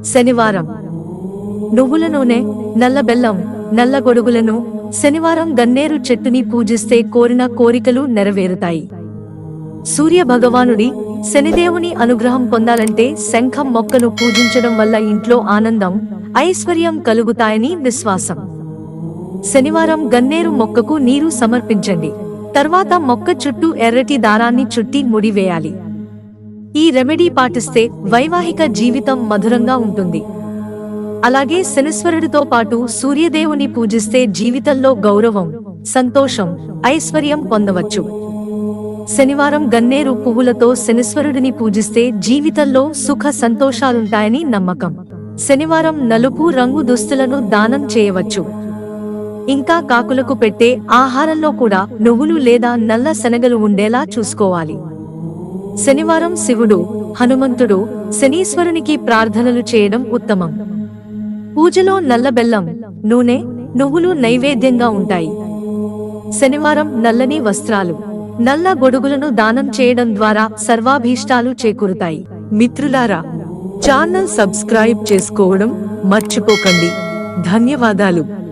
శనివారం నువ్వుల నూనె, నల్ల బెల్లం, నల్ల గొడుగులను, శనివారం గన్నేరు చెట్టుని పూజిస్తే కోరిన కోరికలు నెరవేరుతాయి. సూర్య భగవానుడి, శనిదేవుని అనుగ్రహం పొందాలంటే శంఖం మొక్కను పూజించడం వల్ల ఇంట్లో ఆనందం, ఐశ్వర్యం కలుగుతాయని విశ్వాసం. శనివారం గన్నేరు మొక్కకు నీరు సమర్పించండి. తర్వాత మొక్క చుట్టూ ఎర్రటి దారాన్ని చుట్టి ముడివేయాలి. ఈ రెమెడీ పాటిస్తే వైవాహిక జీవితం మధురంగా ఉంటుంది. అలాగే శనీశ్వరుడితో పాటు సూర్యదేవుని పూజిస్తే జీవితంలో గౌరవం, సంతోషం, ఐశ్వర్యం పొందవచ్చు. శనివారం గన్నేరు పువ్వులతో శనీశ్వరుడిని పూజిస్తే జీవితంలో సుఖ సంతోషాలుంటాయని నమ్మకం. శనివారం నలుపు రంగు దుస్తులను దానం చేయవచ్చు. ఇంకా కాకులకు పెట్టే ఆహారంలో కూడా నువ్వులు లేదా నల్ల శనగలు ఉండేలా చూసుకోవాలి. శనివారం శివుడు, హనుమంతుడు, శనీశ్వరునికి ప్రార్థనలు చేయడం ఉత్తమం. పూజలో నల్ల బెల్లం, నూనె, నువ్వులు నైవేద్యంగా ఉంటాయి. శనివారం నల్లని వస్త్రాలు, నల్ల గొడుగులను దానం చేయడం ద్వారా సర్వాభీష్టాలు చేకూరుతాయి. మిత్రులారా, ఛానల్ సబ్స్క్రైబ్ చేసుకోవడం మర్చిపోకండి. ధన్యవాదాలు.